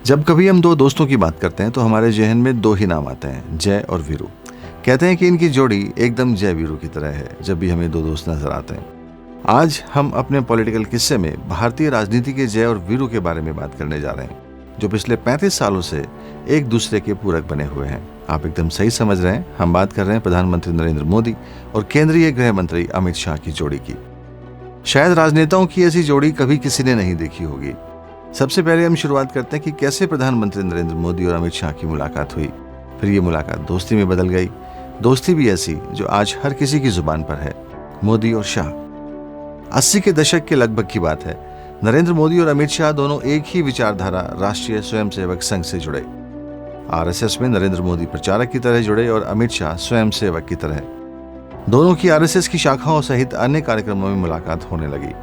जब कभी हम दो दोस्तों की बात करते हैं तो हमारे जहन में दो ही नाम आते हैं, जय और वीरू। कहते हैं कि इनकी जोड़ी एकदम जय वीरू की तरह है जब भी हमें दो दोस्त नजर आते हैं। आज हम अपने पॉलिटिकल किस्से में भारतीय राजनीति के जय और वीरू के बारे में बात करने जा रहे हैं, जो पिछले 35 सालों से एक दूसरे के पूरक बने हुए हैं। आप एकदम सही समझ रहे हैं, हम बात कर रहे हैं प्रधानमंत्री नरेंद्र मोदी और केंद्रीय गृह मंत्री अमित शाह की जोड़ी की। शायद राजनेताओं की ऐसी जोड़ी कभी किसी ने नहीं देखी होगी। सबसे पहले हम शुरुआत करते हैं कि कैसे प्रधानमंत्री नरेंद्र मोदी और अमित शाह की मुलाकात हुई। फिर ये मुलाकात दोस्ती में बदल गई, दोस्ती भी ऐसी जो आज हर किसी की जुबान पर है, मोदी और शाह। 80 के दशक के लगभग की बात है। नरेंद्र मोदी और अमित शाह दोनों एक ही विचारधारा राष्ट्रीय स्वयंसेवक संघ से जुड़े। आरएसएस में नरेंद्र मोदी प्रचारक की तरह जुड़े और अमित शाह स्वयंसेवक की तरह। दोनों की आरएसएस की शाखाओं सहित अन्य कार्यक्रमों में मुलाकात होने लगी।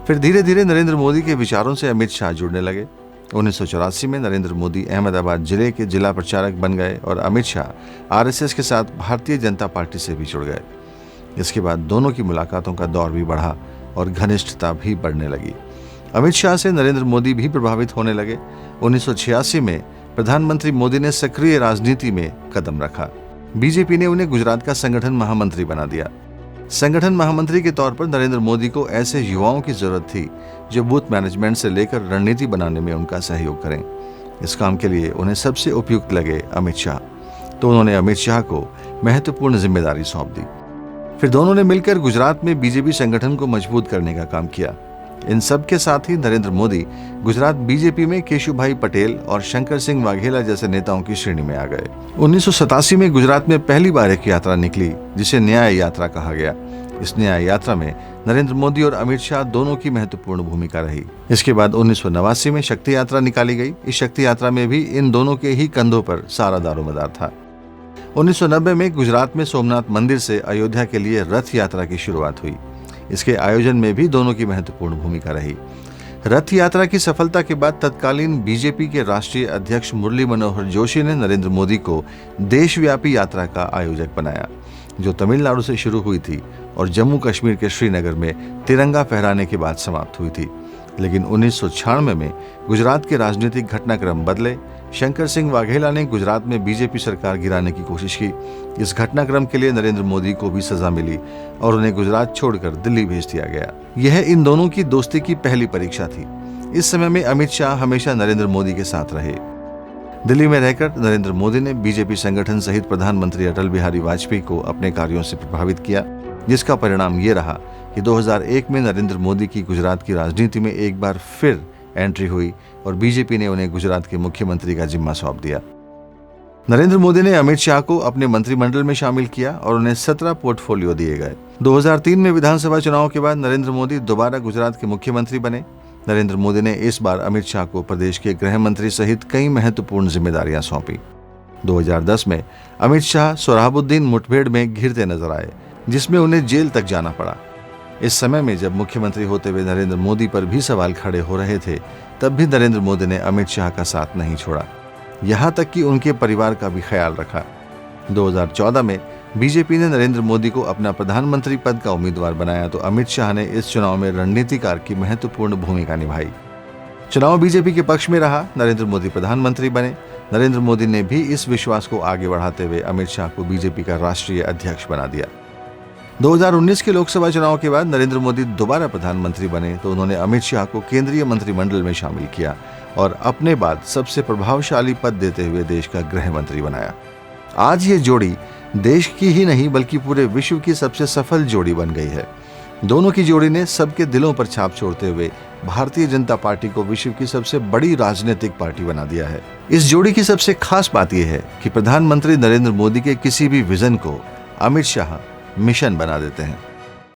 फिर धीरे धीरे नरेंद्र मोदी के विचारों से अमित शाह जुड़ने लगे। 1984 में नरेंद्र मोदी अहमदाबाद जिले के जिला प्रचारक बन गए और अमित शाह आरएसएस के साथ भारतीय जनता पार्टी से भी जुड़ गए। इसके बाद दोनों की मुलाकातों का दौर भी बढ़ा और घनिष्ठता भी बढ़ने लगी। अमित शाह से नरेंद्र मोदी भी प्रभावित होने लगे। 1986 में प्रधानमंत्री मोदी ने सक्रिय राजनीति में कदम रखा। बीजेपी ने उन्हें गुजरात का संगठन महामंत्री बना दिया। संगठन महामंत्री के तौर पर नरेंद्र मोदी को ऐसे युवाओं की जरूरत थी जो बूथ मैनेजमेंट से लेकर रणनीति बनाने में उनका सहयोग करें। इस काम के लिए उन्हें सबसे उपयुक्त लगे अमित शाह, तो उन्होंने अमित शाह को महत्वपूर्ण जिम्मेदारी सौंप दी। फिर दोनों ने मिलकर गुजरात में बीजेपी संगठन को मजबूत करने का काम किया। इन सब के साथ ही नरेंद्र मोदी गुजरात बीजेपी में केशुभाई पटेल और शंकर सिंह वाघेला जैसे नेताओं की श्रेणी में आ गए। 1987 में गुजरात में पहली बार एक यात्रा निकली जिसे न्याय यात्रा कहा गया। इस न्याय यात्रा में नरेंद्र मोदी और अमित शाह दोनों की महत्वपूर्ण भूमिका रही। इसके बाद 1989 में शक्ति यात्रा निकाली गई। इस शक्ति यात्रा में भी इन दोनों के ही कंधों पर सारा दारोमदार था। 1990 में गुजरात में सोमनाथ मंदिर से अयोध्या के लिए रथ यात्रा की शुरुआत हुई। इसके आयोजन में भी दोनों की महत्वपूर्ण भूमिका रही। रथ यात्रा की सफलता के बाद तत्कालीन बीजेपी के राष्ट्रीय अध्यक्ष मुरली मनोहर जोशी ने नरेंद्र मोदी को देशव्यापी यात्रा का आयोजक बनाया, जो तमिलनाडु से शुरू हुई थी और जम्मू कश्मीर के श्रीनगर में तिरंगा फहराने के बाद समाप्त हुई थी। लेकिन 1996 में गुजरात के राजनीतिक घटनाक्रम बदले। शंकर सिंह वाघेला ने गुजरात में बीजेपी सरकार गिराने की कोशिश की। इस घटनाक्रम के लिए नरेंद्र मोदी को भी सजा मिली और उन्हें गुजरात छोड़कर दिल्ली भेज दिया गया। यह इन दोनों की दोस्ती की पहली परीक्षा थी। इस समय में अमित शाह हमेशा नरेंद्र मोदी के साथ रहे। दिल्ली में रहकर नरेंद्र मोदी ने बीजेपी संगठन सहित प्रधानमंत्री अटल बिहारी वाजपेयी को अपने कार्यों से प्रभावित किया, जिसका परिणाम ये रहा कि 2001 में नरेंद्र मोदी की गुजरात की राजनीति में एक बार फिर एंट्री हुई और बीजेपी ने उन्हें गुजरात के मुख्यमंत्री का जिम्मा सौंप दिया। नरेंद्र मोदी ने अमित शाह को अपने मंत्रिमंडल में शामिल किया और उन्हें 17 पोर्टफोलियो दिए गए। 2003 में विधानसभा चुनाव के बाद नरेंद्र मोदी दोबारा गुजरात के मुख्यमंत्री बने। नरेंद्र मोदी ने इस बार अमित शाह को प्रदेश के गृह मंत्री सहित कई महत्वपूर्ण जिम्मेदारियां सौंपी। 2010 में अमित शाह सोहराबुद्दीन मुठभेड़ में घिरते नजर आए, जिसमें उन्हें जेल तक जाना पड़ा। इस समय में जब मुख्यमंत्री होते हुए नरेंद्र मोदी पर भी सवाल खड़े हो रहे थे, तब भी नरेंद्र मोदी ने अमित शाह का साथ नहीं छोड़ा, यहां तक कि उनके परिवार का भी ख्याल रखा। 2014 में बीजेपी ने नरेंद्र मोदी को अपना प्रधानमंत्री पद का उम्मीदवार बनाया, तो अमित शाह ने इस चुनाव में रणनीतिकार की महत्वपूर्ण भूमिका निभाई। चुनाव बीजेपी के पक्ष में रहा, नरेंद्र मोदी प्रधानमंत्री बने। नरेंद्र मोदी ने भी इस विश्वास को आगे बढ़ाते हुए अमित शाह को बीजेपी का राष्ट्रीय अध्यक्ष बना दिया। 2019 के लोकसभा चुनाव के बाद नरेंद्र मोदी दोबारा प्रधानमंत्री बने, तो उन्होंने अमित शाह को केंद्रीय मंत्रिमंडल में शामिल किया और अपने बाद सबसे प्रभावशाली पद देते हुए देश का गृह मंत्री बनाया। आज ये जोड़ी देश की ही नहीं बल्कि पूरे विश्व की सबसे सफल जोड़ी बन गई है। दोनों की जोड़ी ने सबके दिलों पर छाप छोड़ते हुए भारतीय जनता पार्टी को विश्व की सबसे बड़ी राजनीतिक पार्टी बना दिया है। इस जोड़ी की सबसे खास बात यह है कि प्रधानमंत्री नरेंद्र मोदी के किसी भी विजन को अमित शाह मिशन बना देते हैं।